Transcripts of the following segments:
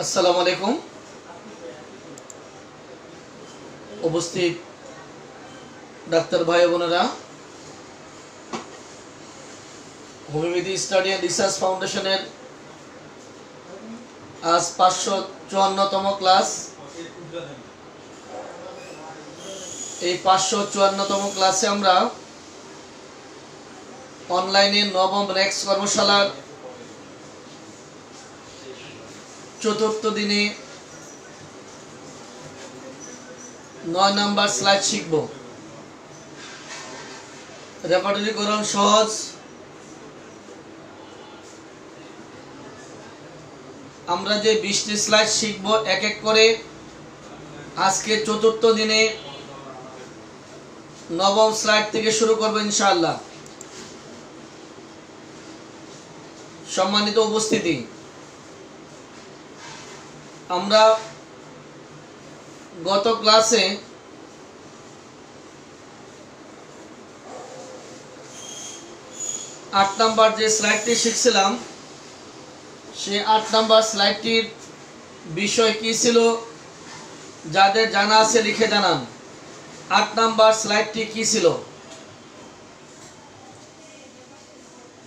আসসালামু আলাইকুম। উপস্থিত ডাক্তার ভাই বোনেরা, হোমিওপ্যাথি স্টাডি অ্যান্ড রিসার্চ ফাউন্ডেশনের আজ 554তম ক্লাস। এই 554তম ক্লাসে আমরা অনলাইনে নবম রেক্স কর্মশালার চতুর্থ দিনে 9 নম্বর স্লাইড শিখব। রেপার্টরিকরণ সহজ। আমরা যে 20টি স্লাইড শিখব এক এক করে। আজকে চতুর্থ দিনে নবম স্লাইড থেকে শুরু করব ইনশাআল্লাহ। সম্মানিত উপস্থিতি, আমরা গত ক্লাসে আট নাম্বার যে স্লাইডটি শিখছিলাম, সেই 8 নাম্বার স্লাইডটির বিষয় কি ছিল? যাদের জানা আছে লিখে জানান। 8 নাম্বার স্লাইডটি কি ছিল?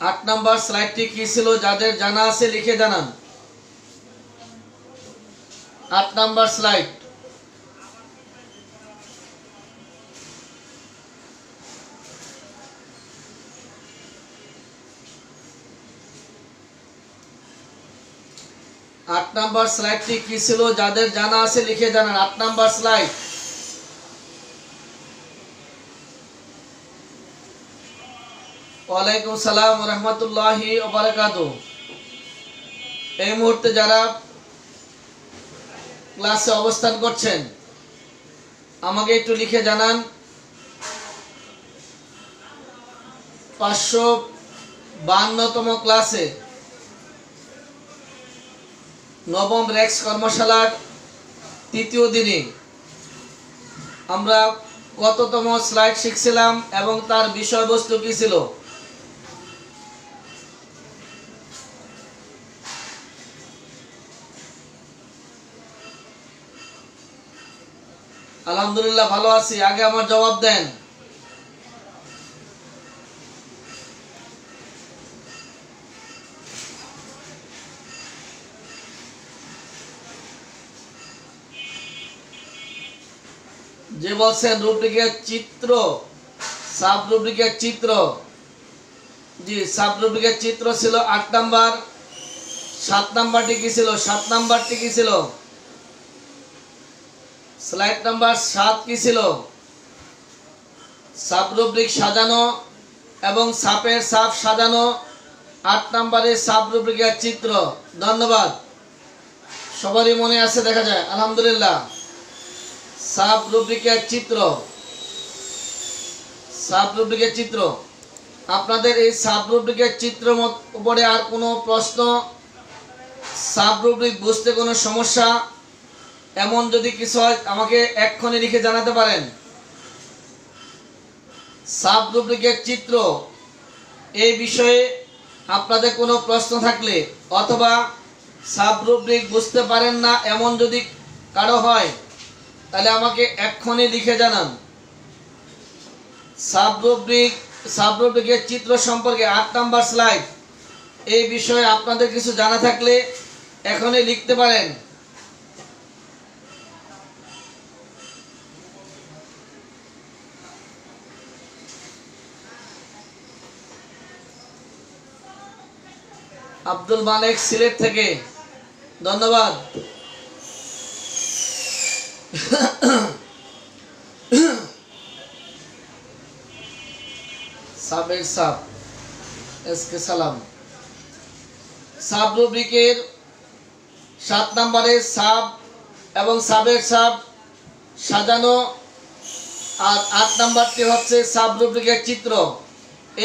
8 নাম্বার স্লাইডটি কি ছিল? যাদের জানা আছে লিখে জানান। 8 নাম্বার স্লাইড। আট নাম্বার স্লাইডটি কি ছিল? যাদের জানা আছে লিখে জানান। 8 নাম্বার স্লাইড। ওয়ালাইকুম সালাম ওয়া রাহমাতুল্লাহি ওয়া বারাকাতুহু। এই মুহূর্তে যারা ক্লাসে অবস্থান করছেন আমাকে একটু লিখে জানান। 552তম ক্লাসে নবম রেক্স কর্মশালার তৃতীয় দিনে আমরা কততম স্লাইড শিখছিলাম এবং তার বিষয়বস্তু কি ছিল? আলহামদুলিল্লাহ ভালো আছি। আগে আমার জবাব দেন। যে বলছেন রুব্রিকের চিত্র, সাব রুব্রিকের চিত্র, জি সাব রুব্রিকের চিত্র ছিল 8 নাম্বার। 7 নাম্বারটি কি ছিল? 7 নাম্বারটি কি ছিল? স্লাইড নাম্বার 7 কি ছিল? সাব রুব্রিক সাজানো এবং সাপের সাপ সাজানো। 8 নাম্বারে সাব রুব্রিকের চিত্র। ধন্যবাদ, সবারই মনে আছে দেখা যায় আলহামদুলিল্লাহ। সাব রুব্রিকের চিত্র, সাব রুব্রিকের চিত্র। আপনাদের এই সাব রুব্রিকের চিত্র উপরে আর কোনো প্রশ্ন, সাব রুব্রিক বুঝতে কোনো সমস্যা এমন যদি কিছু হয় আমাকে এক্ষুনি লিখে জানাতে পারেন। সাব রুব্রিকের চিত্র এই বিষয়ে আপনাদের কোনো প্রশ্ন থাকলে অথবা সাব রুব্রিক বুঝতে পারেন না এমন যদি কারো হয় তাহলে আমাকে এক্ষুনি লিখে জানান। সাব রুব্রিকের চিত্র সম্পর্কে 8 নাম্বার স্লাইড, এই বিষয়ে আপনাদের কিছু জানা থাকলে এখনই লিখতে পারেন। আব্দুল মালিক সিলেট থেকে, ধন্যবাদ। সাবের সাব এসকে সালাম। সাব রুব্রিকের 7 নম্বরে সাব এবং সাবের সাব সাজানো, আর 8 নম্বরটি হচ্ছে সাব রুব্রিকের চিত্র।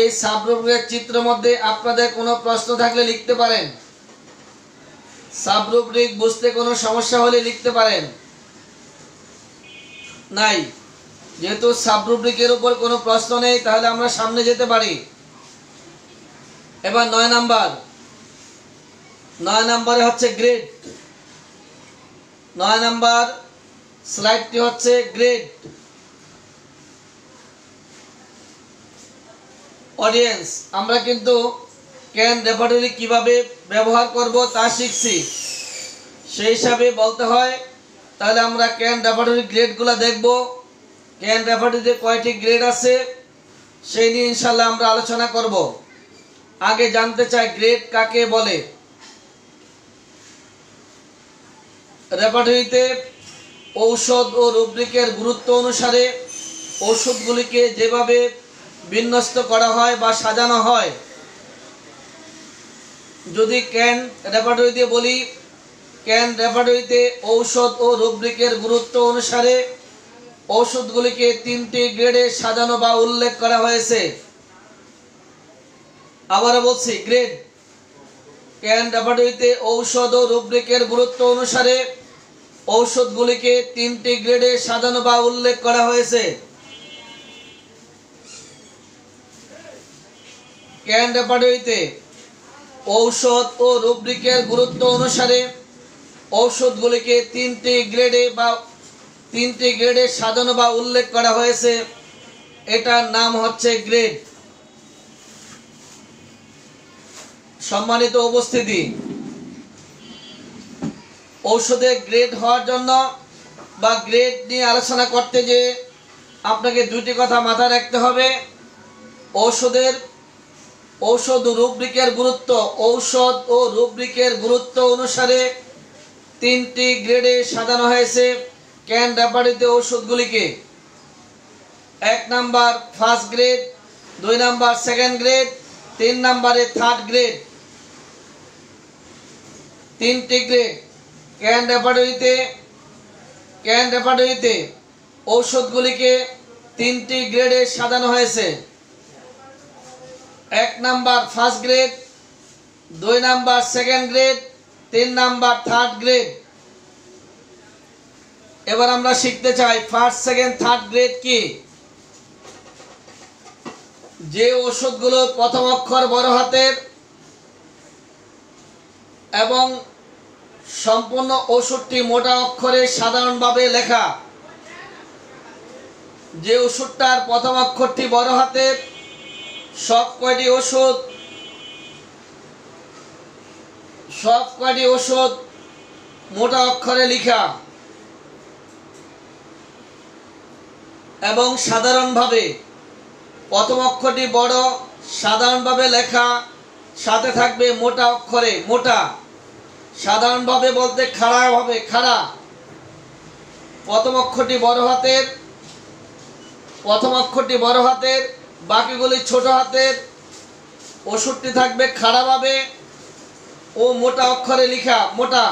এই সাব রুব্রিকের চিত্রের মধ্যে আপনাদের কোনো প্রশ্ন থাকলে লিখতে পারেন। সাব রুব্রিক বুঝতে কোনো সমস্যা হলে লিখতে পারেন। নাই, যেহেতু সাব রুব্রিকের উপর কোনো প্রশ্ন নেই তাহলে আমরা সামনে যেতে পারি। এবার 9 নাম্বার। 9 নম্বরে হচ্ছে গ্রেড। 9 নাম্বার স্লাইডটি হচ্ছে গ্রেড। অডিয়েন্স, আমরা কিন্তু ক্যান রেপার্টরি কিভাবে ব্যবহার করব তা শিখছি। সেই হিসাবে বলতে হয়, তাহলে আমরা ক্যান রেপার্টরি গ্রেডগুলো দেখব। ক্যান রেপার্টরিতে কয়টি গ্রেড আছে সেই নিয়ে ইনশাল্লাহ আমরা আলোচনা করব। আগে জানতে চাই গ্রেড কাকে বলে। রেপার্টরিতে ঔষধ ও রুব্রিকের গুরুত্ব অনুসারে ঔষধগুলিকে যেভাবে বিন্যস্ত করা হয় বা সাজানো হয়, যদি ক্যান রেপার্টরিতে বলি, ক্যান রেপার্টরিতে ঔষধ ও রুব্রিকের গুরুত্ব অনুসারে ঔষধগুলিকে 3টি গ্রেডে সাজানো বা উল্লেখ করা হয়েছে। আবারও বলছি, গ্রেড। ক্যান রেপার্টরিতে ঔষধ ও রুব্রিকের গুরুত্ব অনুসারে ঔষধগুলিকে 3টি গ্রেডে সাজানো বা উল্লেখ করা হয়েছে। ক্যান রেপার্টরিতে ঔষধ ও রুব্রিকের গুরুত্ব অনুসারে ঔষধগুলিকে 3টি গ্রেডে সাজানো বা উল্লেখ করা হয়েছে। এটার নাম হচ্ছে গ্রেড। সম্মানিত উপস্থিতি, ঔষধের গ্রেড হওয়ার জন্য বা গ্রেড নিয়ে আলোচনা করতে যে আপনাকে দুটি কথা মাথায় রাখতে হবে। ঔষধ ও রুব্রিকের গুরুত্ব। ঔষধ ও রুব্রিকের গুরুত্ব অনুসারে 3টি গ্রেডে সাজানো হয়েছে ক্যান রেপার্টরিতে ঔষধগুলিকে। 1 number first grade, 2 number second grade, 3 নাম্বারে থার্ড গ্রেড। 3টি গ্রেড ক্যান রেপার্টরিতে ঔষধগুলিকে 3টি গ্রেডে সাজানো হয়েছে। 1 number first grade, 2 number second grade, 3 number third grade. এবার আমরা শিখতে চাই ফার্স্ট, সেকেন্ড, থার্ড গ্রেড কি। যে ওষুধগুলোর প্রথম অক্ষর বড় হাতের এবং সম্পূর্ণ ওষুধটি মোটা অক্ষরে সাধারণভাবে লেখা, যে ওষুধটার প্রথম অক্ষরটি বড় হাতের, সব কয়টি ওষুধ মোটা অক্ষরে লেখা এবং সাধারণভাবে প্রথম অক্ষরটি বড়, সাধারণভাবে লেখা, সাথে থাকবে মোটা অক্ষরে মোটা। সাধারণভাবে বলতে খাড়া। প্রথম অক্ষরটি বড় হাতের, বাকিগুলি ছোট হাতের। ওষুধটি থাকবে খাড়াভাবে ও মোটা অক্ষরে লেখা, মোটা।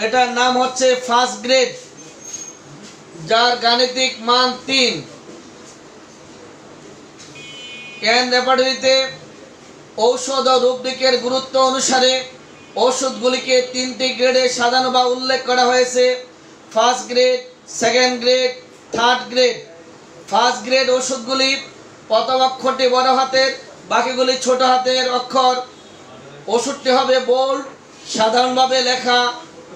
এটার নাম হচ্ছে ফার্স্ট গ্রেড, যার গাণিতিক মান 3। ক্যান রেপার্টরিতে ঔষধ ও রুব্রিকের গুরুত্ব অনুসারে ঔষধগুলিকে 3টি গ্রেডে সাজানো বা উল্লেখ করা হয়েছে। First grade, second grade, third grade. First grade ওষুধগুলি প্রথম অক্ষরটি বড় হাতের, বাকিগুলি ছোট হাতের অক্ষর। ওষুধটি হবে বোল্ড, সাধারণভাবে লেখা,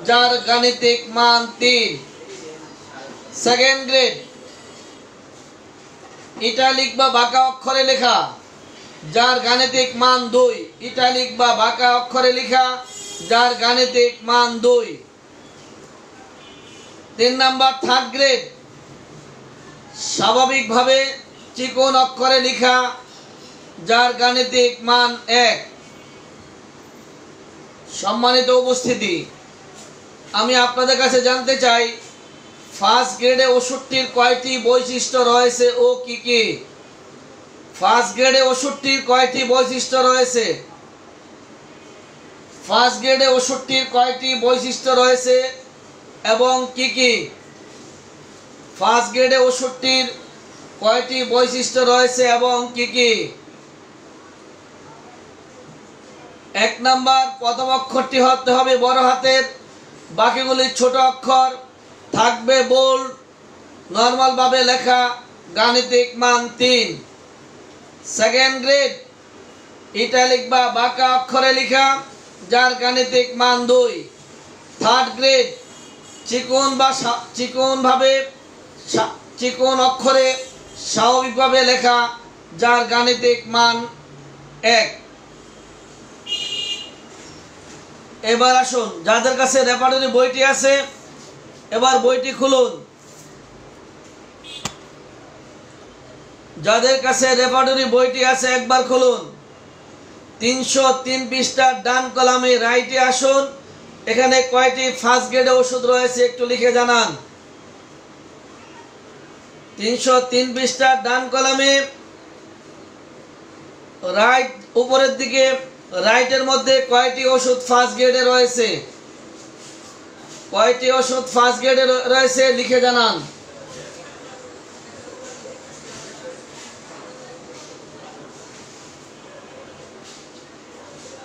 যার গাণিতিক মান 3। সেকেন্ড গ্রেড ইটালিক বা বাঁকা অক্ষরে লেখা, যার গাণিতিক মান 2। ইটালিক বা বাঁকা অক্ষরে লেখা, যার গাণিতিক মান 2। 3 নাম্বার থার্ড গ্রেড স্বাভাবিকভাবে চিকন অক্ষরে লেখা, যার গাণিতিক মান 1। সম্মানিত উপস্থিতি, আমি আপনাদের কাছে জানতে চাই ফার্স্ট গ্রেডে ওষুধটির কয়টি বৈশিষ্ট্য রয়েছে ও কি কি। ফার্স্ট গ্রেডে ওষুধটির কয়টি বৈশিষ্ট্য রয়েছে? ফার্স্ট গ্রেডে ওষুধটির কয়টি বৈশিষ্ট্য রয়েছে এবং কি কি? ফার্স্ট গ্রেডে ওষুধটির কয়টি বৈশিষ্ট্য রয়েছে এবং কি কি? 1 নাম্বার, প্রথম অক্ষরটি হতে হবে বড় হাতের, বাকিগুলি ছোট অক্ষর, থাকবে বোল্ড, নরমাল ভাবে লেখা, গাণিতিক মান 3। সেকেন্ড গ্রেড ইটালিক বা বাঁকা অক্ষরে লেখা, যার গাণিতিক মান 2। থার্ড গ্রেড চিকন অক্ষরে স্বাভাবিকভাবে লেখা, যার গাণিতিক মান 1। এবার আসুন, যাদের কাছে রেপার্টরি বইটি আছে এবার বইটি খুলুন। যাদের কাছে রেপার্টরি বইটি আছে একবার খুলুন। 303 পৃষ্ঠার ডান কলামে রাইটে আসুন। এখানে কয়টি ফার্স্ট গ্রেডে ওষুধ রয়েছে একটু লিখে জানান। 303 পৃষ্ঠার ডান কলামে রাইট উপরের দিকে রাইটের মধ্যে কয়টি ওষুধ ফার্স্ট গ্রেডে রয়েছে, কয়টি ওষুধ ফার্স্ট গ্রেডে রয়েছে লিখে জানান।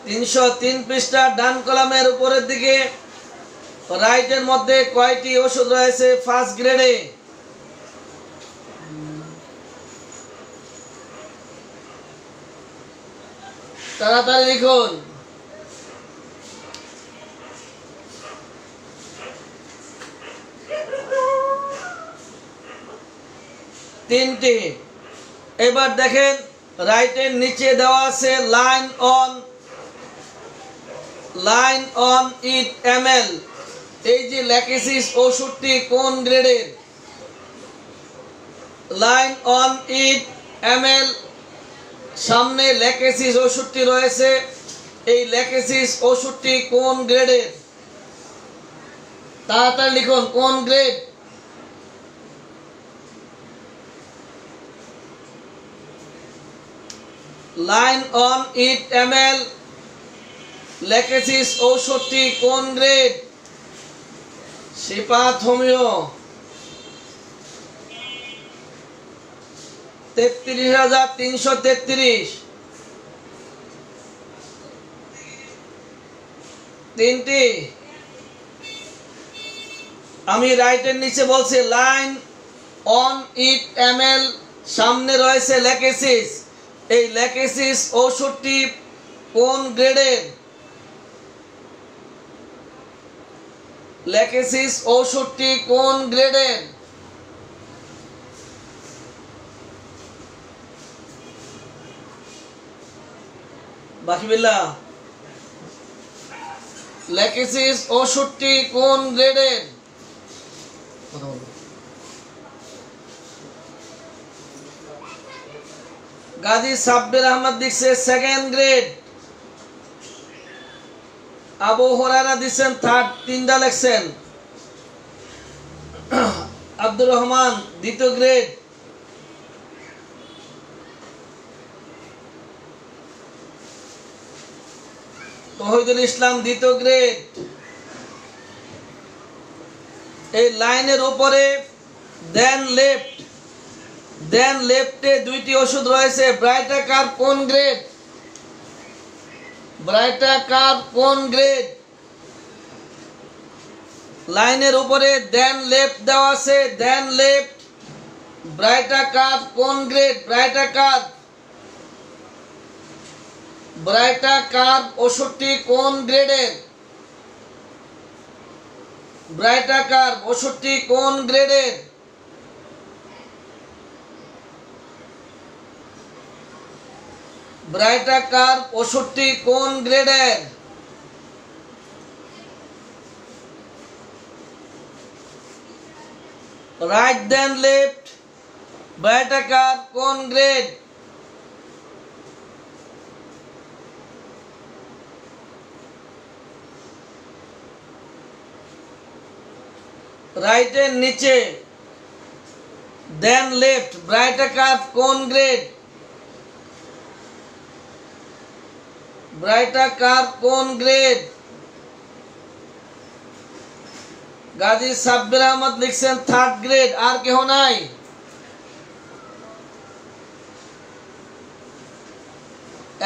তিনশো 3 পৃষ্ঠার ডান কলামের উপরের দিকে রাইটের মধ্যে কয়টি ওষুধ রয়েছে ফার্স্ট গ্রেডে? তাড়াতাড়ি লিখুন। তিনটি। এবার দেখেন রাইটের নিচে দেওয়া আছে লাইন অন ইট ml। এই যে ল্যাকেসিস ওষুধটি কোন গ্রেডের? লাইন অন ইট ml, সামনে ল্যাকেসিস ওষুধটি রয়েছে। এই ল্যাকেসিস ওষুধটি কোন গ্রেডের? তাড়াতাড়ি লিখুন, কোন grade? Line on it ml, Lachesis ঔষধটি কোন গ্রেড? সিপাত হোমিও। 33,333। তিনটি। আমি রাইটের নিচে বলছি লাইন অন ইট ml, সামনে রয়েছে ল্যাকেসিস। এই ল্যাকেসিস ঔষধটি কোন গ্রেডের? ল্যাকেসিস ঔষধটি কোন গ্রেডের? বাকিবিল্লাহ, ল্যাকেসিস ঔষধটি কোন গ্রেডের? গাজী সাব্বির আহমদ দিচ্ছে সেকেন্ড গ্রেড। আবু হুরায়রা দিচ্ছেন থার্ড, তিনটা লেখছেন। আব্দুর রহমান দ্বিতীয় গ্রেড। তৌহিদুল ইসলাম দ্বিতীয় গ্রেড। এই লাইনের উপরে দেন লেফটে দুইটি ওষুধ রয়েছে। ব্রাইটাকার কোন গ্রেড? ব্রাইটাকার কোন গ্রেড? লাইনের উপরে দেন লেফট দেওয়া আছে। দেন লেফট, ব্রাইটাকার কোন গ্রেড? ব্রাইটাকার ওষুধটি কোন গ্রেডের? ব্রাইটাকার ওষুধটি কোন গ্রেডের? ব্রাইটাকার ওষুধটি কোন গ্রেডের? রাইট দেন লেফট, ব্রাইটাকার কোন গ্রেড? রাইটের নিচে দেন লেফট, ব্রাইটাকার কোন গ্রেড? ব্রাইটাকার কোন গ্রেড? গাজী সাব্বির আহমদ লিখছেন থার্ড গ্রেড। আর কেহ নাই?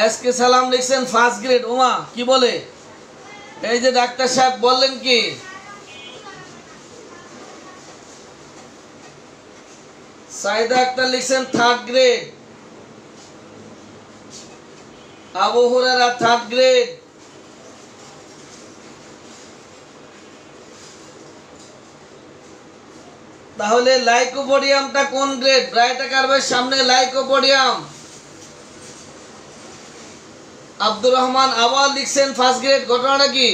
এসকে সালাম লিখছেন ফার্স্ট গ্রেড। ওমা কি বলে? এই যে ডাক্তার সাহেব বললেন কি? সাইদা আক্তার লিখছেন third grade. Abu Hurairah third grade. তাহলে লাইকোপোডিয়ামটা কোন গ্রেড? ব্রাইটোকার্পের সামনে লাইকোপোডিয়াম। আব্দুর রহমান আবার লিখছেন ফার্স্ট গ্রেড, ঘটনাটা কি?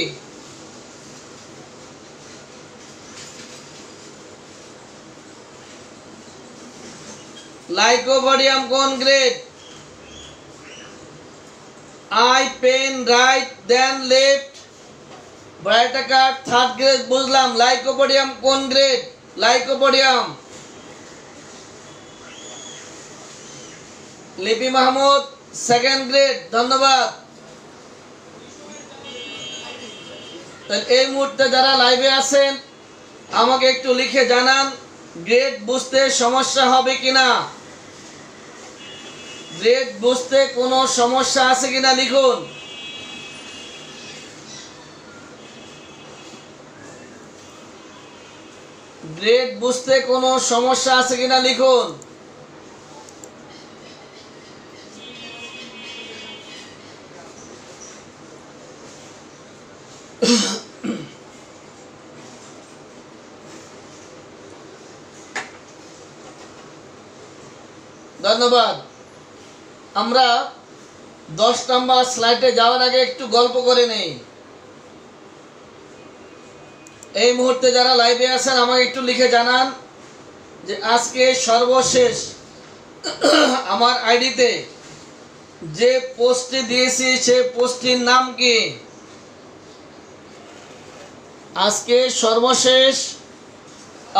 লাইকোপোডিয়াম কোন grade? Eye pain right then left, ব্রাইটোকার্প থার্ড গ্রেড, বুঝলাম। লাইকোপোডিয়াম কোন grade? Lycopodium. Lipi Mahmud second grade, ধন্যবাদ। এই মুহূর্তে যারা লাইভে আছেন আমাকে একটু লিখে জানান গ্রেড বুঝতে সমস্যা হবে কিনা। গ্রেড বুঝতে কোনো সমস্যা আছে কিনা লিখুন। গ্রেড বুঝতে কোনো সমস্যা আছে কিনা লিখুন। ধন্যবাদ। আমরা 10 নম্বর স্লাইডে যাওয়ার আগে একটু গল্প করে নেই। এই মুহূর্তে যারা লাইভে আছেন আমাকে একটু লিখে জানান যে আজকে সর্বশেষ আমার আইডিতে যে পোস্টটি দিয়েছি সেই পোস্টটির নাম কি? আজকে সর্বশেষ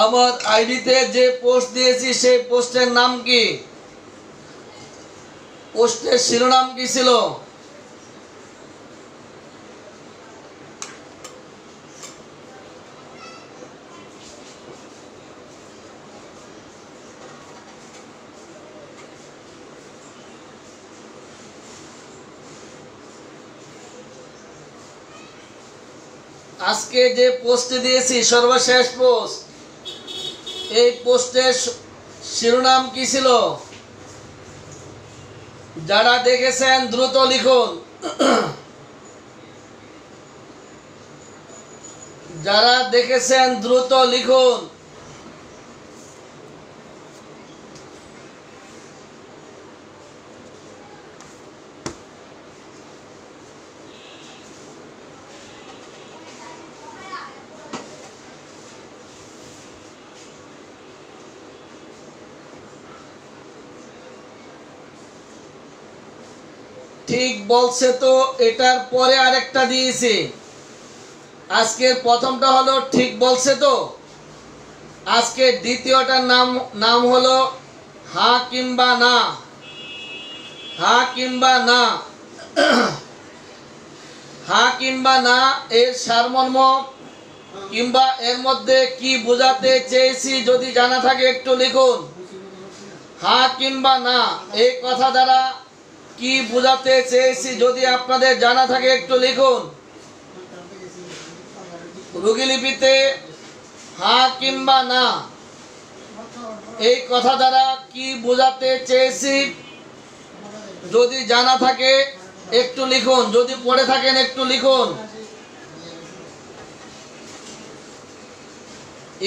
আমার আইডিতে যে পোস্ট দিয়েছি সেই পোস্টের নাম কি? পোস্টের শিরোনাম কি ছিল? আজকে যে পোস্টে দিয়েছি সর্বশেষ পোস্ট, এই পোস্টের শিরোনাম কি ছিল? যারা দেখেছেন দ্রুত লিখুন। যারা দেখেছেন দ্রুত লিখুন। ঠিক বলছে তো, এটার পরে আরেকটা দিয়েছি। আজকের প্রথমটা হলো ঠিক বলছে তো, আজকে দ্বিতীয়টার নাম হলো হ্যাঁ কিংবা না। হ্যাঁ কিংবা না। হ্যাঁ কিংবা না এর সারমর্ম কিংবা এর মধ্যে কি বোঝাতে চেয়েছি যদি জানা থাকে একটু লিখুন। হ্যাঁ কিংবা না এই কথা দ্বারা কি বোঝাতে চেয়েছি যদি আপনাদের জানা থাকে একটু লিখুন। রুগীলিপিতে হ্যাঁ কিংবা না এই কথা দ্বারা কি বোঝাতে চেয়েছি যদি জানা থাকে একটু লিখুন। যদি পড়ে থাকেন একটু লিখুন।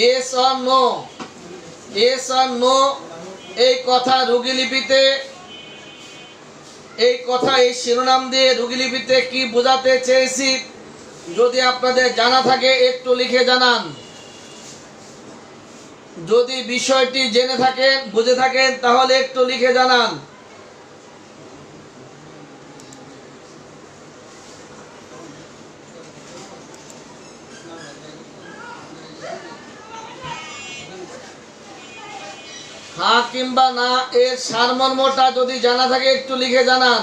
yes or no, yes or no এই কথা রুগীলিপিতে, এই কথা এই শিরোনাম দিয়ে রুগীলিপিতে কি বোঝাতে চেয়েছি যদি আপনাদের জানা থাকে একটু লিখে জানান। যদি বিষয়টি জেনে থাকেন বুঝে থাকেন তাহলে একটু লিখে জানান। হ্যাঁ কিংবা না এর সারমর্মটা যদি জানা থাকে একটু লিখে জানান।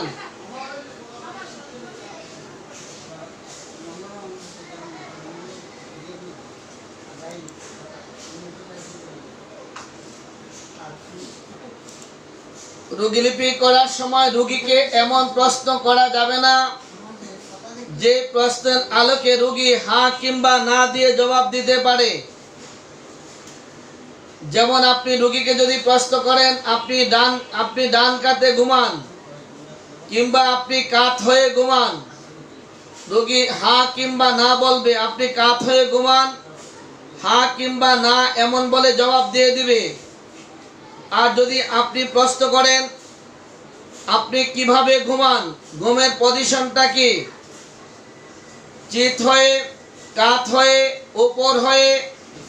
রুগীলিপি করার সময় রুগীকে এমন প্রশ্ন করা যাবে না যে প্রশ্নের আলোকে রুগী হ্যাঁ কিংবা না দিয়ে জবাব দিতে পারে। যেমন আপনি রুগীকে যদি প্রশ্ন করেন আপনি ডান কাতে ঘুমান কিংবা আপনি কাত হয়ে ঘুমান, রুগী হ্যাঁ কিংবা না বলবে। আপনি কাত হয়ে ঘুমান, হ্যাঁ কিংবা না এমন বলে জবাব দিয়ে দিবে। আর যদি আপনি প্রশ্ন করেন আপনি কিভাবে ঘুমান, ঘুমের পজিশনটা কি, চিত হয়ে, কাত হয়ে, উপর হয়ে,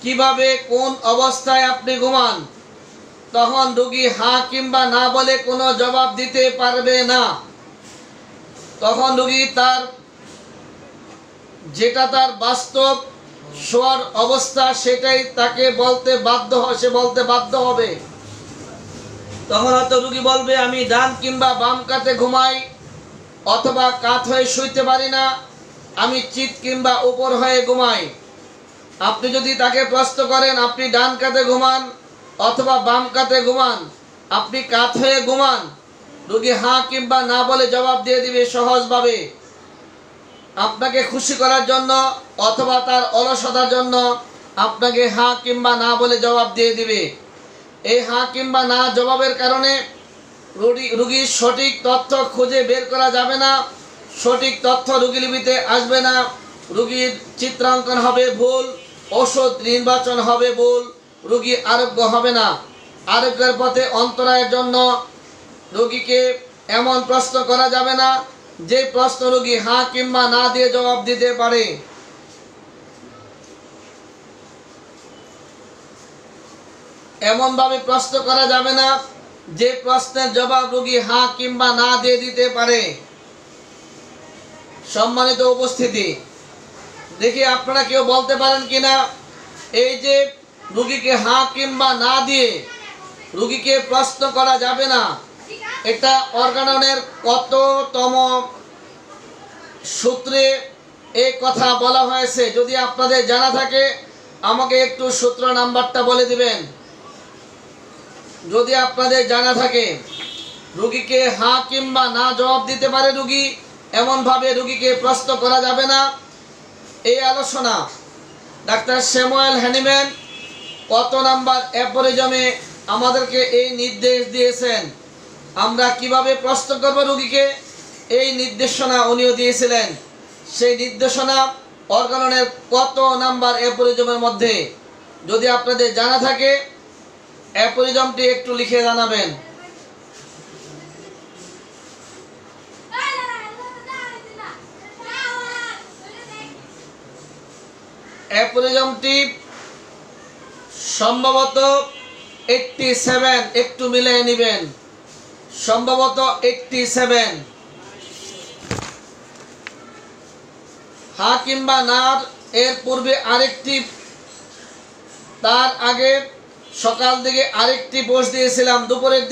কিভাবে কোন অবস্থায় আপনি ঘুমান, তখন রোগী হ্যাঁ কিংবা না বলে কোনো জবাব দিতে পারবে না। তখন রোগী যেটা তার বাস্তব শোয়ার অবস্থা সেটাই তাকে বলতে বাধ্য হবে। তখন হয়তো রোগী বলবে আমি ডান কিংবা বাম কাতে ঘুমাই, অথবা কাত হয়ে শুইতে পারি না, আমি চিত কিংবা উপর হয়ে ঘুমাই। আপনি যদি তাকে প্রশ্ন করেন আপনি ডান কাতে ঘুমান অথবা বাম কাতে ঘুমান, আপনি কাত হয়ে ঘুমান, রোগী হ্যাঁ কিংবা না বলে জবাব দিয়ে দিবে সহজভাবে। আপনাকে খুশি করার জন্য অথবা তার অলসতার জন্য আপনাকে হ্যাঁ কিংবা না বলে জবাব দিয়ে দিবে। এই হ্যাঁ কিংবা না জবাবের কারণে রোগীর সঠিক তথ্য খুঁজে বের করা যাবে না, সঠিক তথ্য রোগীলিপিতে আসবে না, রোগীর চিত্রাঙ্কন হবে ভুল, ওষুধ নির্বাচন হবে ভুল, রোগী আরোগ্য হবে না। আরোগ্যের পথে অন্তরায়ের জন্য রোগীকে এমন প্রশ্ন করা যাবে না যে প্রশ্ন রোগী হ্যাঁ কিংবা না দিয়ে জবাব দিতে পারে। এমনভাবে প্রশ্ন করা যাবে না যে প্রশ্নের জবাব রোগী হ্যাঁ কিংবা না দিয়ে দিতে পারে। সম্মানিত উপস্থিতি, দেখি আপনারা কেউ বলতে পারেন কিনা, এই যে রোগীকে হ্যাঁ কিংবা না দিয়ে রোগীকে প্রশ্ন করা যাবে না, এটা অর্গাননের কততম সূত্রে এই কথা বলা হয়েছে? যদি আপনাদের জানা থাকে আমাকে একটু সূত্র নাম্বারটা বলে দিবেন। যদি আপনাদের জানা থাকে রোগীকে হ্যাঁ কিংবা না জবাব দিতে পারে রোগী, এমনভাবে রোগীকে প্রশ্ন করা যাবে না। এই আলোচনা ডাক্তার স্যামুয়েল হ্যানিম্যান কত নাম্বার অ্যাপরিজমে আমাদেরকে এই নির্দেশ দিয়েছেন, আমরা কিভাবে প্রশ্ন করব রোগীকে, এই নির্দেশনা উনিও দিয়েছিলেন। সেই নির্দেশনা অর্গাননের কত নাম্বার অ্যাপরিজমের মধ্যে? যদি আপনাদের জানা থাকে অ্যাপরিজমটি একটু লিখে জানাবেন। অ্যাপরিজমটি সম্ভবত 87, একটু মিলিয়ে নেবেন, সম্ভবত 87। হ্যাঁ কিংবা না এর পূর্বে আরেকটি, তার আগে সকাল দিকে আরেকটি পোস্ট দিয়েছিলাম, দুপুরের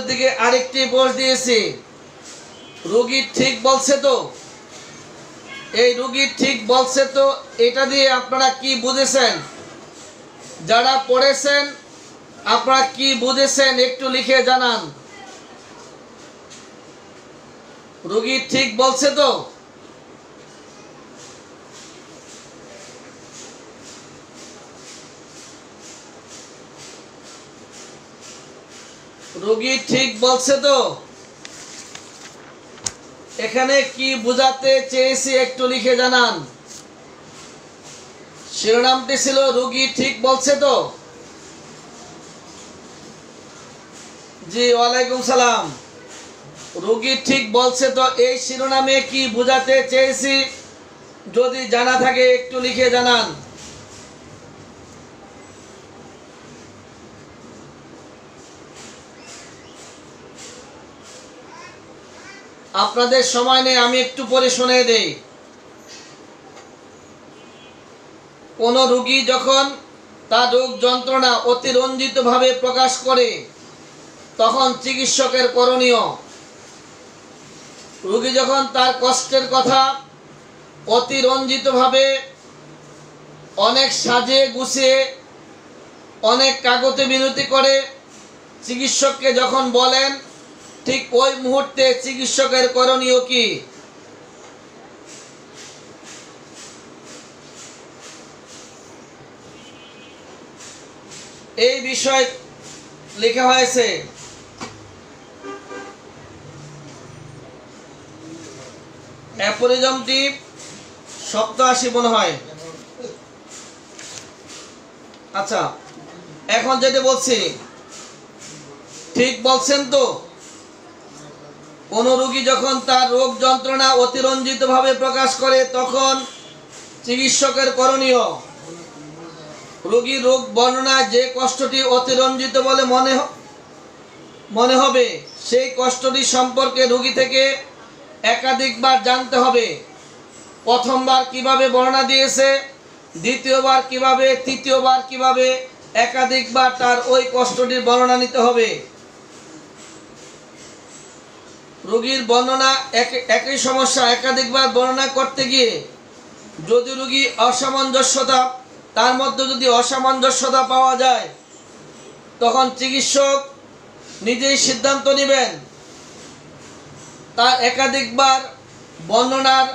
দিকে আরেকটি পোস্ট দিয়েছি। রোগী ঠিক বলছে তো? এই রোগী ঠিক বলছে তো, এটা দিয়ে আপনারা কি বুঝেছেন? যারা পড়েছেন আপনারা কি বুঝেছেন একটু লিখে জানান। রোগী ঠিক বলছে তো? রোগী ঠিক বলছে তো? এখানে কি বোঝাতে চেয়েছি একটু লিখে জানান। শিরোনামটি ছিল রোগী ঠিক বলছে তো। জি ওয়ালাইকুম সালাম। রোগী ঠিক বলছে তো, এই শিরোনামে কি বোঝাতে চেয়েছি যদি জানা থাকে একটু লিখে জানান। আপনাদের সময় নেই, আমি একটু পরে শুনে দেই। কোন রোগী যখন তার রোগ যন্ত্রণা অতিরঞ্জিতভাবে প্রকাশ করে তখন চিকিৎসকের করণীয়, রোগী যখন তার কষ্টের কথা অতিরঞ্জিতভাবে অনেক সাজিয়ে গুছিয়ে অনেক কাগজে বিনতি করে চিকিৎসককে যখন বলেন, ঠিক ওই মুহূর্তে চিকিৎসকের করণীয় কি? এই বিষয় লেখা হয়েছে। অ্যাপরিজমটি 87 মনে হয়। আচ্ছা, এখন যেটা বলছি ঠিক বলছেন তো? কোন রোগী যখন তার রোগ যন্ত্রণা অতিরঞ্জিতভাবে প্রকাশ করে তখন চিকিৎসকের করণীয়, রোগীর রোগ বর্ণনায় যে কষ্টটি অতিরঞ্জিত বলে মনে হবে সেই কষ্টটি সম্পর্কে রোগী থেকে একাধিকবার জানতে হবে। প্রথমবার কিভাবে বর্ণনা দিয়েছে, দ্বিতীয়বার কিভাবে, তৃতীয়বার কিভাবে, একাধিকবার তার ওই কষ্টটির বর্ণনা নিতে হবে। রোগীর বর্ণনা একই সমস্যা একাধিকবার বর্ণনা করতে গিয়ে যদি রোগী তার মধ্যে যদি অসামঞ্জস্যতা পাওয়া যায় তখন চিকিৎসক নিজেই সিদ্ধান্ত নেবেন তার একাধিকবার বর্ণনার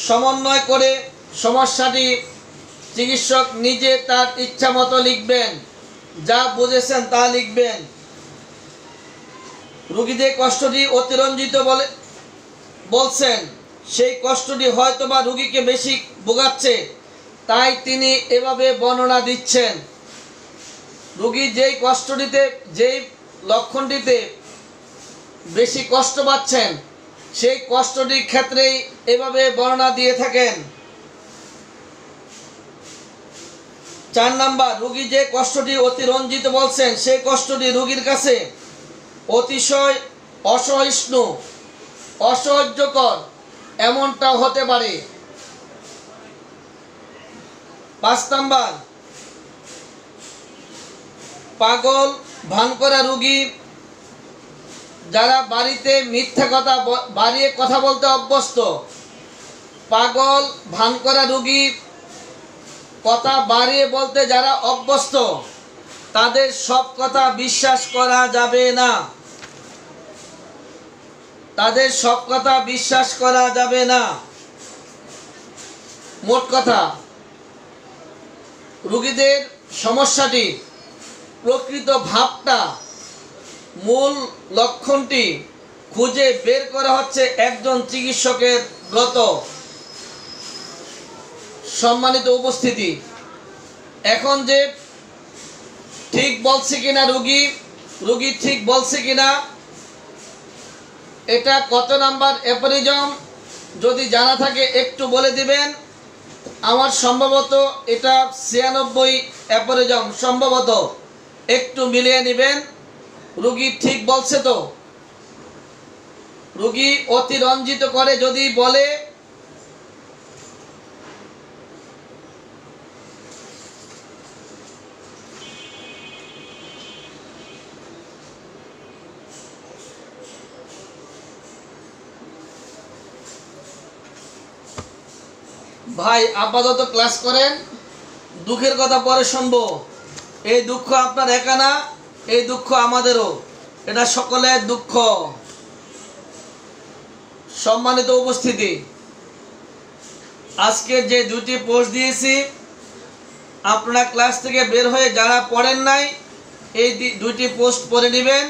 সমন্বয় করে সমস্যাটি চিকিৎসক নিজে তার ইচ্ছা মতো লিখবেন, যা বুঝেছেন তা লিখবেন। রোগী যে কষ্টটি অতিরঞ্জিত বলছেন সেই কষ্টটি হয়তোবা রোগীকে বেশি ভোগাচ্ছে, তাই তিনি এভাবে বর্ণনা দিচ্ছেন। রোগী যেই লক্ষণটিতে বেশি কষ্ট পাচ্ছেন সেই কষ্টটির ক্ষেত্রেই এভাবে বর্ণনা দিয়ে থাকেন। 4 নাম্বার, রোগী যে কষ্টটি অতিরঞ্জিত বলছেন সেই কষ্টটি রোগীর কাছে অতিশয় অসহিষ্ণু, অসহ্যকর এমনটা হতে পারে। 5 নাম্বার, পাগল ভান করা রোগী যারা বাড়িতে মিথ্যা বাড়িয়ে কথা বলতে অভ্যস্ত, পাগল ভান করা রোগী কথা বাড়িয়ে বলতে যারা অভ্যস্ত তাদের সব কথা বিশ্বাস করা যাবে না, তাদের সব কথা বিশ্বাস করা যাবে না। মোট কথা, রোগীদের সমস্যাটি প্রকৃত ভাবটা, মূল লক্ষণটি খুঁজে বের করা হচ্ছে একজন চিকিৎসকের ব্রত। সম্মানিত উপস্থিতি, এখন যে ঠিক বলছে কিনা রোগী ঠিক বলছে কিনা, এটা কত নাম্বার অ্যাপরিজম যদি জানা থাকে একটু বলে দিবেন। আমার সম্ভবত এটা 96 অ্যাপরিজম, সম্ভবত একটু মিলিয়ে নেবেন। রোগী ঠিক বলছে তো? রোগী অতিরঞ্জিত করে যদি বলে ভাই আপাতত ক্লাস করেন, দুঃখের কথা পরে শুনবো। এই দুঃখ আপনার একা না, এই দুঃখ আমাদেরও, এটা সকলের দুঃখ। সম্মানিত উপস্থিতি, আজকে যে 2টি পোস্ট দিয়েছি আপনারা ক্লাস থেকে বের হয়ে যারা পড়েন নাই এই 2টি পোস্ট পড়ে নেবেন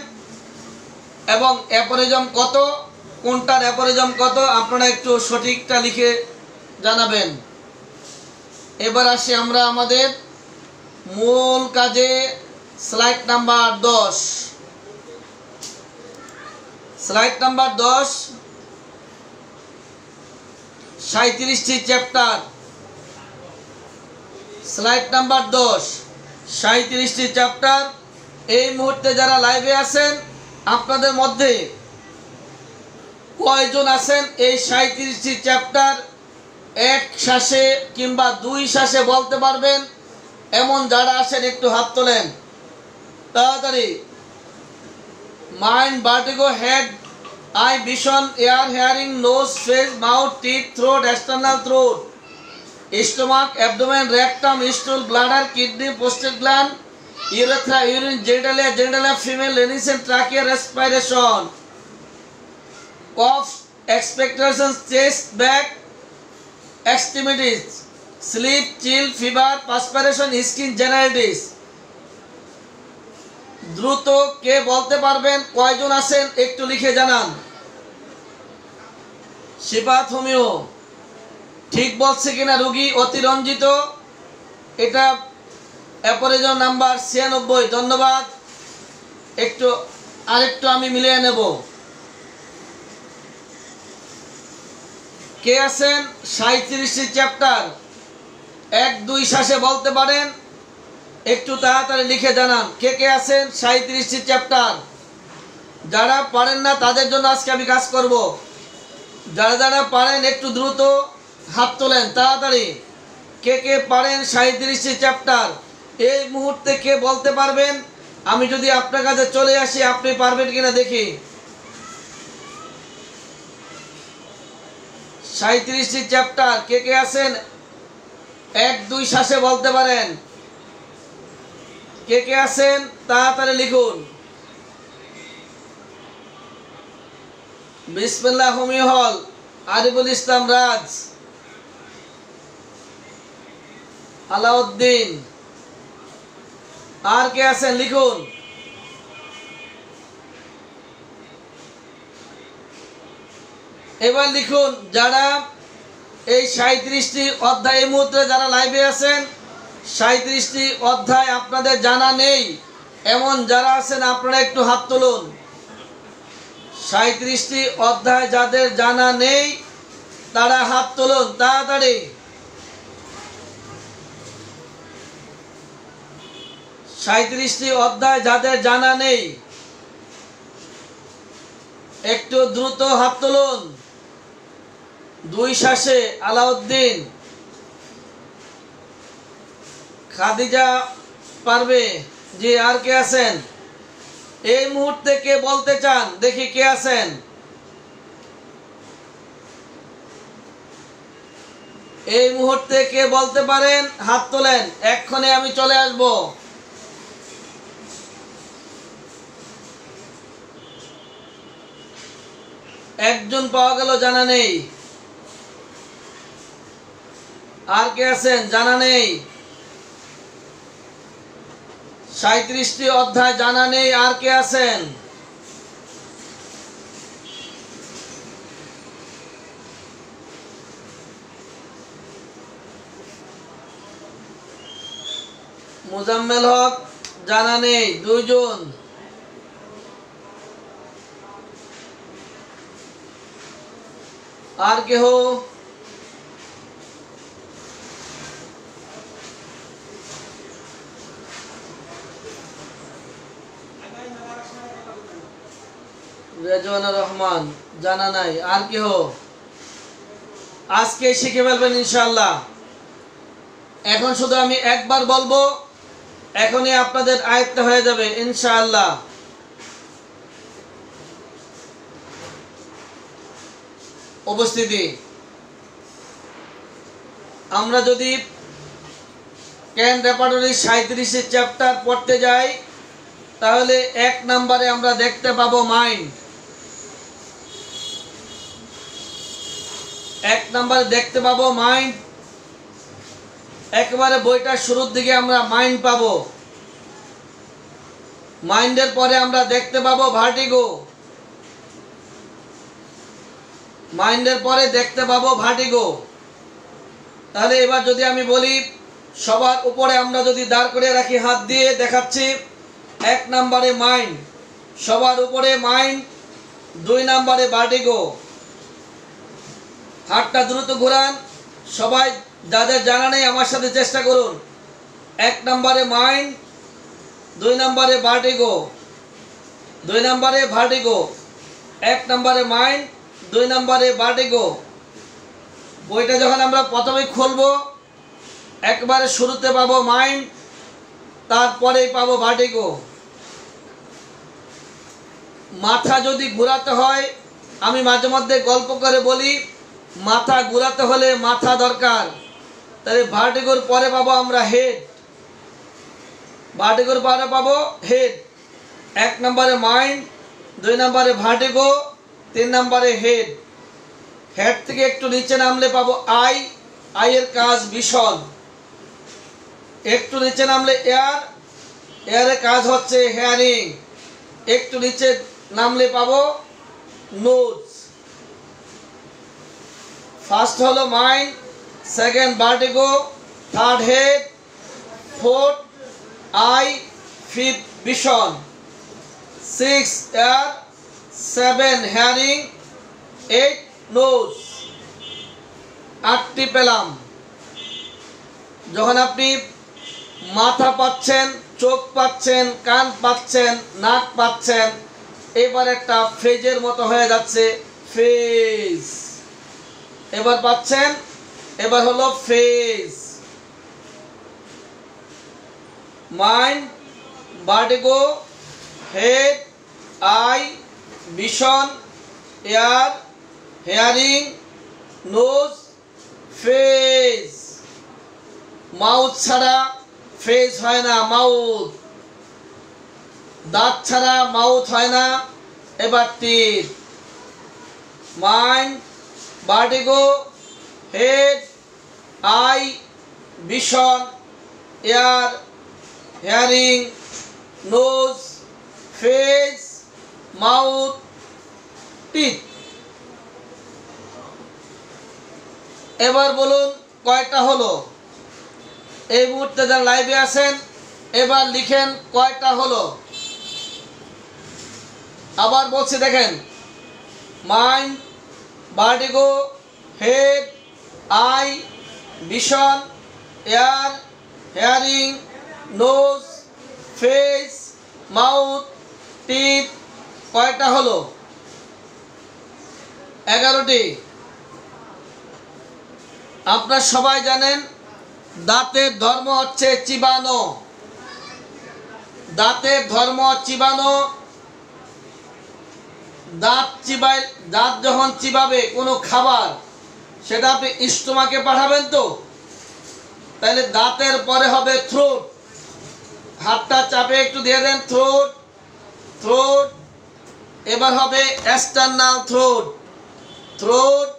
এবং অ্যাপরিজম কত, কোনটার অ্যাপরিজম কত আপনারা একটু সঠিকটা লিখে জানাবেন। এবার আসি আমরা আমাদের মূল কাজে। স্লাইড নাম্বার 10, স্লাইড নাম্বার 10, 37টি চ্যাপ্টার। স্লাইড নাম্বার 10, 37টি চ্যাপ্টার। এই মুহূর্তে যারা লাইভে আছেন আপনাদের মধ্যে কয়জন আছেন এই 37টি চ্যাপ্টার এক শ্বাসে কিংবা 2 শ্বাসে বলতে পারবেন? এমন যারা আছেন একটু হাত তোলেন তাড়াতাড়ি। Mind, vertigo, head, eye, vision, ear, hearing, nose, face, mouth, teeth, throat, external throat, stomach, abdomen, rectum, stool, bladder, kidney, prostate gland, urethra, urine, genitalia, female, larynx, trachea, respiration, cough, expectoration, chest, back, extremities, sleep, chill, fever, perspiration, skin, genitis। দ্রুত কে বলতে পারবেন? কয়জন আছেন একটু লিখে জানান। শিপাত homeo ঠিক বলছে কিনা রোগী অতিরঞ্জিত? এটা এরপরে যে নাম্বার 96। ধন্যবাদ। আরেকটু আমি মিলিয়ে নেব। কে আছেন 37টি চ্যাপ্টার 1-2 শ্বাসে বলতে পারেন? একটু তাড়াতাড়ি লিখে জানান কে কে আছেন 37টি চ্যাপ্টার। যারা পারেন না তাদের জন্য আজকে আমি কাজ করব। যারা যারা পারেন একটু দ্রুত হাত তোলেন তাড়াতাড়ি। কে কে পারেন 37টি চ্যাপ্টার এই মুহূর্তে কে বলতে পারবেন? আমি যদি আপনার কাছে চলে আসি আপনি পারবেন কিনা দেখি। 37টি চ্যাপ্টার কে কে আছেন 1-2 শ্বাসে বলতে পারেন? কে কে আছেন তাড়াতাড়ি লিখুন। বিসমিল্লাহ হোমি হল, আরিফুল ইসলাম রাজ, আলাউদ্দিন। আর কে আছেন লিখুন। এবার লিখুন যারা এই 37টি অধ্যায় এই মুহূর্তে যারা লাইভে আছেন 37টি অধ্যায় আপনাদের জানা নেই এমন যারা আছেন আপনারা একটু হাত তুলুন। 37টি অধ্যায় যাদের জানা নেই তারা হাত তুলুন তাড়াতাড়ি। 37টি অধ্যায় যাদের জানা নেই একটু দ্রুত হাত তুলুন। 2 শ্বাসে আলাউদ্দিন, খাদিজা পারবে। জি, আর কে আছেন এই মুহূর্তে কে বলতে চান দেখি কে আছেন? এই মুহূর্তে কে বলতে পারেন হাত তোলেন, এক্ষণে আমি চলে আসব। একজন পাওয়া গেল, জানা নেই। আর কে আছেন জানা নেই? 37টি অধ্যায় জানা নেই, আর কে আছেন? মুজাম্মেল হক জানা নেই, 2 জন। আর কেহ? রেজওয়ানুর রহমান জানা নাই। আর কেহ? আজকে শিখে ফেলবেন ইনশাআল্লাহ। এখন শুধু আমি একবার বলবো, এখনই আপনাদের আয়ত্ত হয়ে যাবে ইনশাআল্লাহ। উপস্থিতি, আমরা যদি ক্যান রেপার্টরি 37 চ্যাপ্টার পড়তে যাই তাহলে 1 নম্বরে আমরা দেখতে পাবো মাইন্ড। 1 নম্বরে দেখতে পাবো মাইন্ড। একেবারে বইটার শুরুর দিকে আমরা মাইন্ড পাবো। মাইন্ডের পরে আমরা দেখতে পাবো ভার্টিগো। মাইন্ডের পরে দেখতে পাবো ভার্টিগো। তাহলে এবার যদি আমি বলি সবার উপরে আমরা যদি দাঁড় করে রাখি হাত দিয়ে দেখাচ্ছি 1 নম্বরে মাইন্ড, সবার উপরে মাইন্ড। 2 নম্বরে ভার্টিগো। হাতটা দ্রুত ঘোরান সবাই, যাদের জানা নেই আমার সাথে চেষ্টা করুন। 1 নম্বরে মাইন্ড, 2 নম্বরে ভার্টিগো। 2 নম্বরে ভার্টিগো, 1 নম্বরে মাইন্ড, 2 নম্বরে ভার্টিগো। বইটা যখন আমরা প্রথমে খুলবো একবারে শুরুতে পাবো মাইন্ড, তারপরেই পাবো ভার্টিগো। মাথা যদি ঘোরাতে হয়, আমি মাঝে মধ্যে গল্প করে বলি মাথা ঘোরাতে হলে মাথা দরকার, তাহলে ভার্টিগোর পরে পাবো আমরা হেড। ভার্টিগোর পরে পাবো হেড। 1 নম্বরে মাইন্ড, 2 নম্বরে ভার্টিগো, 3 নম্বরে হেড। হেড থেকে একটু নিচে নামলে পাবো আই। আইয়ের কাজ বিশদ। একটু নিচে নামলে এয়ার। এয়ারের কাজ হচ্ছে হেয়ারিং। একটু নিচে নামলে পাবো নোজ। ফার্স্ট হলো mind, second vertigo, third head, fourth eye, 5 vision, 6 ear, 7 hearing, 8 nose. 8টি পেলাম। যখন আপনি মাথা পাচ্ছেন, চোখ পাচ্ছেন, কান পাচ্ছেন, নাক পাচ্ছেন, এবার একটা ফেজের মতো হয়ে যাচ্ছে, ফেজ। এবার পাচ্ছেন, এবার হলো face. Mind, vertigo, head, eye, vision, ear, hearing, nose, face. Mouth ছাড়া ফেজ হয় না, মাউথ। দাঁত ছাড়া মাউথ হয় না, এবার teeth. Mind, vertigo, head, eye, vision, ear, hearing, nose, face, mouth, teeth. এবার বলুন কয়টা হলো? এই মুহূর্তে যারা লাইভে আছেন এবার লিখেন কয়টা হলো। আবার বলছি দেখেন, mind, vertigo, head, eye, vision, ear, hearing, nose, face, mouth, teeth. কয়টা হলো? 11টি। আপনারা সবাই জানেন দাঁতের ধর্ম হচ্ছে চিবানো। দাঁতের ধর্ম চিবানো। দাঁত যখন চিবাবে কোনো খাবার, সেটা আপনি স্টোমাকে পাঠাবেন তো, তাহলে দাঁতের পরে হবে থ্রোট। হাতটা চাপে একটু দিয়ে দেন, থ্রোট, থ্রোট। এবার হবে external throat, throat,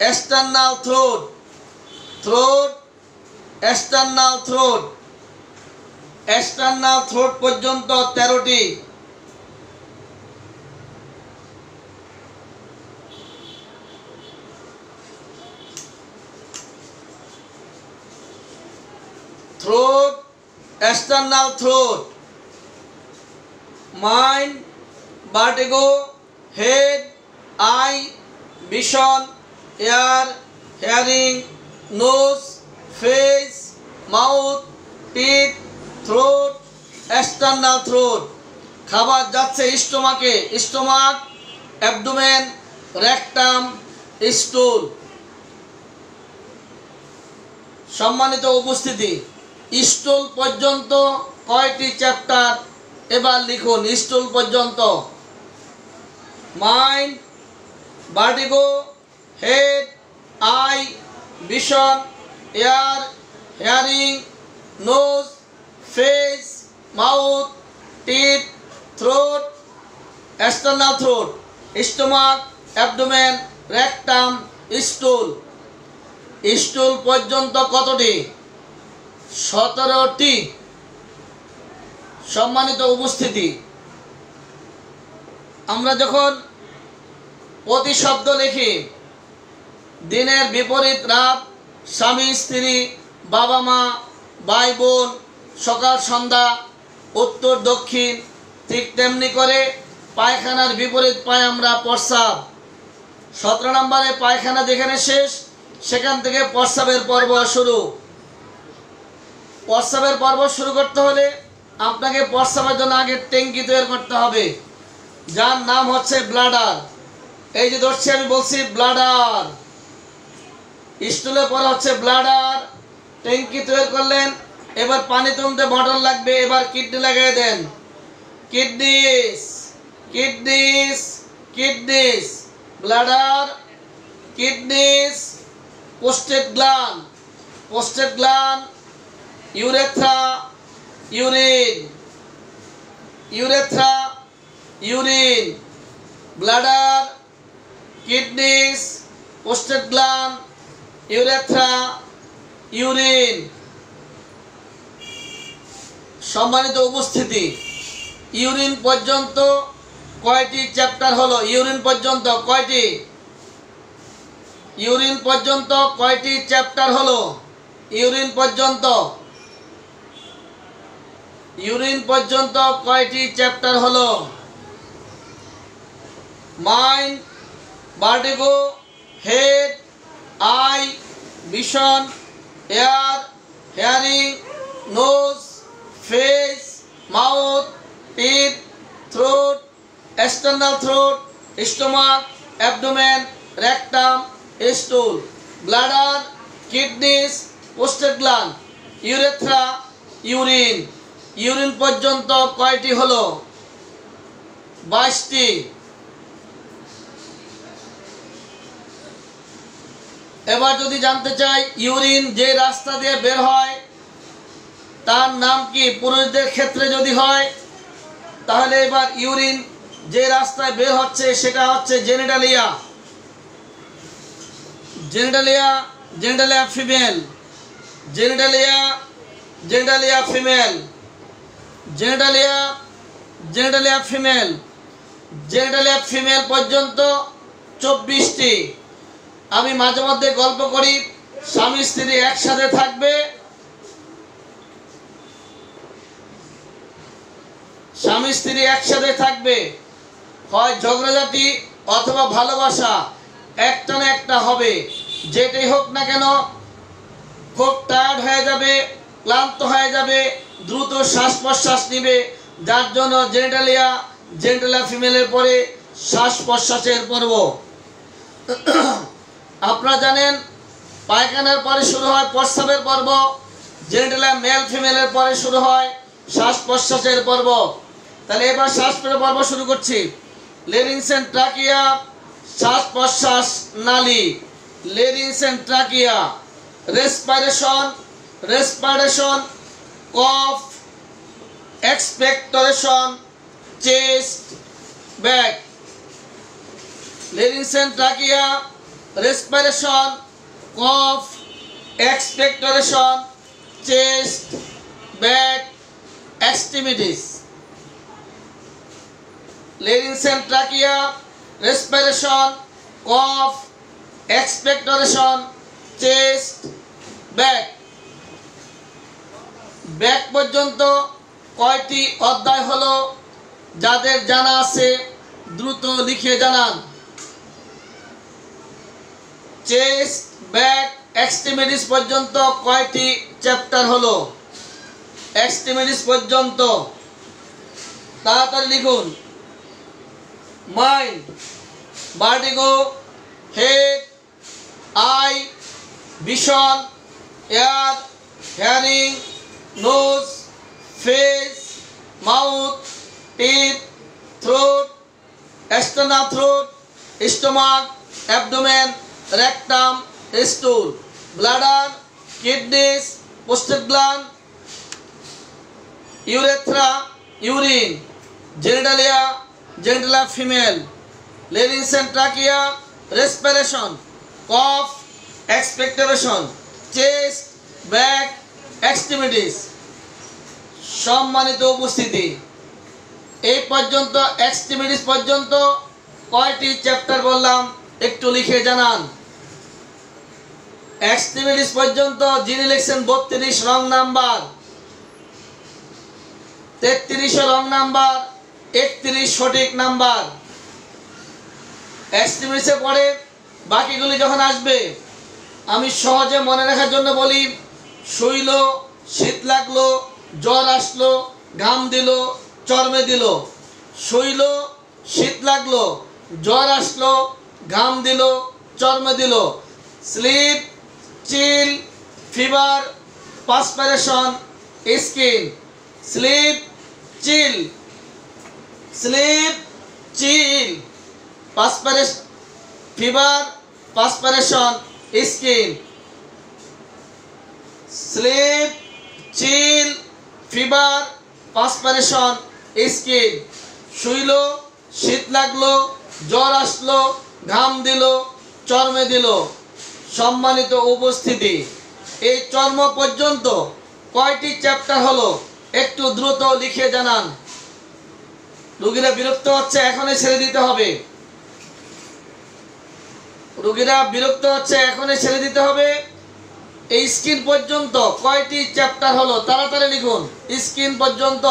external throat, throat, external throat. External throat পর্যন্ত 13টি। Throat, external throat. Mind, vertigo, head, eye, vision, ear, hearing, nose, face, mouth, teeth, throat, external throat. খাবার যাচ্ছে স্টোমাকে, স্টোমাক, অ্যাবডোমেন, রেকটাম, স্টুল। সম্মানিত উপস্থিতি, স্টুল পর্যন্ত কয়টি chapter? এবার লিখুন স্টুল পর্যন্ত। Mind, vertigo, head, eye, vision, ear, hearing, nose, face, mouth, teeth, throat, external throat, stomach, abdomen, rectum, stool. Stool পর্যন্ত কতটি? 17টি। সম্মানিত উপস্থিতি, আমরা যখন প্রতিশব্দ লিখি, দিনের বিপরীত রাত, স্বামী স্ত্রী, বাবা মা, ভাই বোন, সকাল সন্ধ্যা, উত্তর দক্ষিণ, ঠিক তেমনি করে পায়খানার বিপরীত পাই আমরা প্রস্রাব। 17 নম্বরে পায়খানা যেখানে শেষ, সেখান থেকে প্রস্রাবের পর্ব শুরু। প্রস্রাবের পর্ব শুরু করতে হলে আপনাকে প্রস্রাবের জন্য আগে ট্যাঙ্কি তৈরি করতে হবে, যার নাম হচ্ছে ব্লাডার। এই যে ধরছি আমি বলছি ব্লাডার। স্টুলের পরে হচ্ছে ব্লাডার। ট্যাঙ্কি তৈরি করলেন, এবার পানি তুলতে মোটর লাগবে, এবার কিডনি লাগিয়ে দেন। Kidneys, kidneys, kidneys, bladder, kidneys, prostate gland, prostate gland, urethra, urine, urethra, urine, bladder, kidneys, prostate gland, urethra, urine. সম্মানিত উপস্থিতি, ইউরিন পর্যন্ত কয়টি চ্যাপ্টার হলো? ইউরিন পর্যন্ত কয়টি? ইউরিন পর্যন্ত কয়টি চ্যাপ্টার হলো? ইউরিন পর্যন্ত ইউরিন পর্যন্ত কয়টি চ্যাপ্টার হলো? Mind, vertigo, head, eye, vision, ear, hearing, nose, face, mouth, teeth, throat, external throat, stomach, abdomen, rectum, stool, bladder, kidneys, prostate gland, urethra, urine. Urine পর্যন্ত কয়টি হলো? 22টি। এবার যদি জানতে চাই ইউরিন যে রাস্তা দিয়ে বের হয় তার নাম কি? পুরুষদের ক্ষেত্রে যদি হয় তাহলে এবার ইউরিন যে রাস্তায় বের হচ্ছে সেটা হচ্ছে genitalia. Genitalia, genitalia female, genitalia, genitalia female, genitalia, genitalia female, genitalia female পর্যন্ত 24টি। আমি মাঝে মধ্যে গল্প করি, স্বামী স্ত্রী একসাথে থাকবে, স্বামী স্ত্রী একসাথে থাকবে, হয় ঝগড়াঝাটি অথবা ভালোবাসা, একটা না একটা হবে। যেটাই হোক না কেন খুব টায়ার্ড হয়ে যাবে, ক্লান্ত হয়ে যাবে, দ্রুত শ্বাস প্রশ্বাস নিবে, যার জন্য জেনিটালিয়া, জেনিটালিয়া ফিমেলের পরে শ্বাস প্রশ্বাসের পর্ব। আপনারা জানেন পায়খানার পরে শুরু হয় প্রস্রাবের পর্ব, জেনিটালিয়া মেল ফিমেলের পরে শুরু হয় শ্বাস প্রশ্বাসের পর্ব। তাহলে এবার শ্বাস পর্ব শুরু করছি। লেরিংস এন্ড ট্রাকিয়া, শ্বাস প্রশ্বাস নালী, larynx and trachea, respiration, respiration, cough, expectoration, chest, back. Larynx and trachea, respiration, cough, expectoration, chest, back, extremities. Larynx and trachea, respiration, cough, expectoration, chest, back. Back পর্যন্ত কয়টি অধ্যায় হলো? যাদের জানা আছে দ্রুত লিখে জানান। চেস্ট, ব্যাক, এক্সট্রিমিটিস পর্যন্ত কয়টি চ্যাপ্টার হলো? এক্সট্রিমিটিস পর্যন্ত তাড়াতাড়ি লিখুন। Mind, vertigo, head, eye, vision, ear, hearing, nose, face, mouth, teeth, throat, external throat, stomach, abdomen, rectum, stool, bladder, kidneys, prostate gland, urethra, urine, genitalia, genitalia female, larynx and trachea, respiration, cough, expectoration, chest, back, extremities. সম্মানিত উপস্থিতি, এই পর্যন্ত extremities পর্যন্ত কয়টি chapter বললাম একটু লিখে জানান। এক্সট্রিমিটিস পর্যন্ত যিনি লিখছেন 32 রং নাম্বার, 33 রং নাম্বার, 31 সঠিক নাম্বার। এক্সট্রিমিটিসে পড়ে বাকিগুলি যখন আসবে আমি সহজে মনে রাখার জন্য বলি, শুইল, শীত লাগলো, জ্বর আসলো, ঘাম দিল, চর্মে দিল। শুইল, শীত লাগলো, জ্বর আসলো, ঘাম দিল, চর্মে দিল। Slip, chill, fever, perspiration, skin. Slip, চিল, স্লিপ, চিল, পাসপিরেশন, fever, perspiration, skin. Slip, chill, fever, perspiration, skin. শুইল, শীত লাগলো, জ্বর আসলো, ঘাম দিল, চর্মে দিল। সম্মানিত উপস্থিতি, এই চর্ম পর্যন্ত কয়টি চ্যাপ্টার হলো একটু দ্রুত লিখে জানান। রোগীরা বিরক্ত হচ্ছে, এখনই ছেড়ে দিতে হবে। রোগীরা বিরক্ত হচ্ছে, এখনই ছেড়ে দিতে হবে। এই স্কিন পর্যন্ত কয়টি চ্যাপ্টার হলো? তাড়াতাড়ি লিখুন। স্কিন পর্যন্ত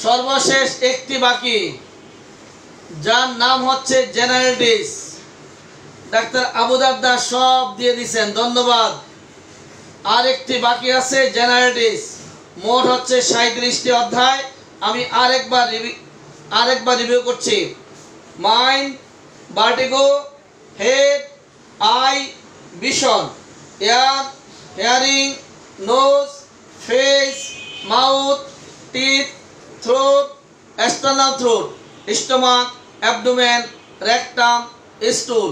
সর্বশেষ একটি বাকি, যার নাম হচ্ছে জেনারেটিস। ডাক্তার আবু দারদা সব দিয়ে দিয়েছেন, ধন্যবাদ। আর একটি বাকি আছে জেনারেটিস। মোট হচ্ছে 37টি অধ্যায়। আমি আরেকবার রিভিউ করছি। Mind, vertigo, head, eye, vision, ear, hearing, nose, face, mouth, teeth, throat, external throat, stomach, abdomen, rectum, stool,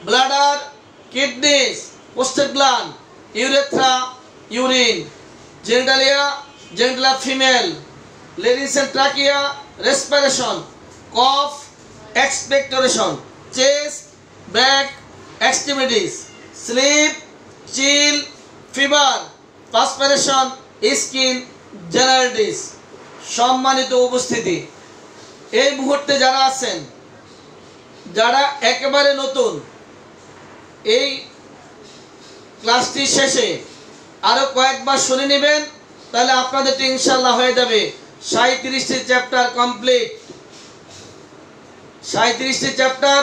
bladder, kidneys, prostate gland, urethra, urine, genitalia female, larynx and trachea, respiration, cough, expectoration, chest, back, extremities, sleep, chill, fever, perspiration, skin, generalities. সম্মানিত উপস্থিতি, এই মুহূর্তে যারা আছেন, যারা একেবারে নতুন, এই ক্লাসটি শেষে আরো কয়েকবার শুনে নেবেন, তাহলে আপনাদের ইনশাআল্লাহ হয়ে যাবে 37টি চ্যাপ্টার কমপ্লিট। 37টি চ্যাপ্টার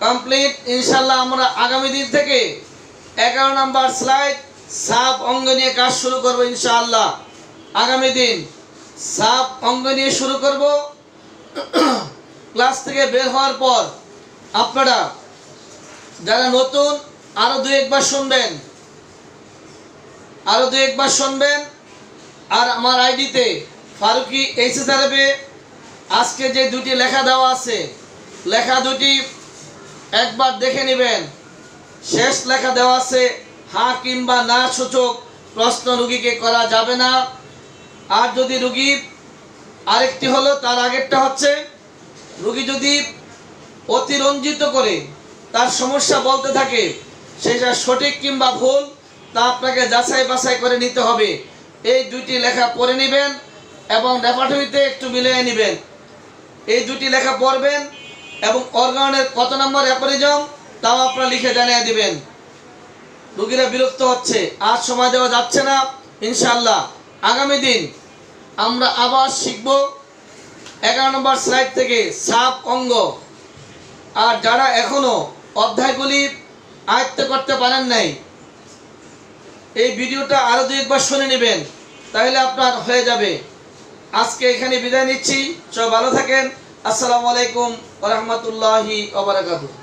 কমপ্লিট ইনশাআল্লাহ। আমরা আগামী দিন থেকে 11 নম্বর স্লাইড সাব অঙ্গ নিয়ে কাজ শুরু করব ইনশাআল্লাহ। আগামী দিন সাব অঙ্গ নিয়ে শুরু করব। ক্লাস থেকে বের হওয়ার পর আপনারা যারা নতুন আরো দুই একবার শুনবেন। আর আমার আইডিতে ফারুকি এইচএসআরএফে আজকে যে দুটি লেখা দেওয়া আছে, লেখা দুটি একবার দেখে নেবেন। শেষ লেখা দেওয়া আছে হ্যাঁ কিংবা না সূচক প্রশ্ন রোগীকে করা যাবে না। আর যদি রোগী, আরেকটি হলো তার আগেরটা হচ্ছে, রোগী যদি অতিরঞ্জিত করে তার সমস্যা বলতে থাকে, সেটা সঠিক কিংবা ভুল তা আপনাকে যাচাই বাছাই করে নিতে হবে। এই দুইটি লেখা পড়ে নেবেন এবং রেপার্টরিতে একটু মিলিয়ে নেবেন। এই দুটি লেখা পড়বেন এবং অর্গানের কত নম্বর অ্যাপরিজম তাও আপনারা লিখে জানিয়ে দিবেন। রোগীরা বিরক্ত হচ্ছে, আজ সময় দেওয়া যাচ্ছে না। ইনশাআল্লাহ আগামী দিন আমরা আবার শিখব 11 নম্বর স্লাইড থেকে সাব অঙ্গ। আর যারা এখনো অধ্যায়গুলি আয়ত্ত করতে পারেন নাই, এই ভিডিওটা আরো দুই একবার শুনে নেবেন, তাহলে আপনার হয়ে যাবে। আজকে এখানে বিদায় নিচ্ছি। সবাই ভালো থাকেন। আসসালামু আলাইকুম ওয়া রাহমাতুল্লাহি ওয়া বারাকাতুহু।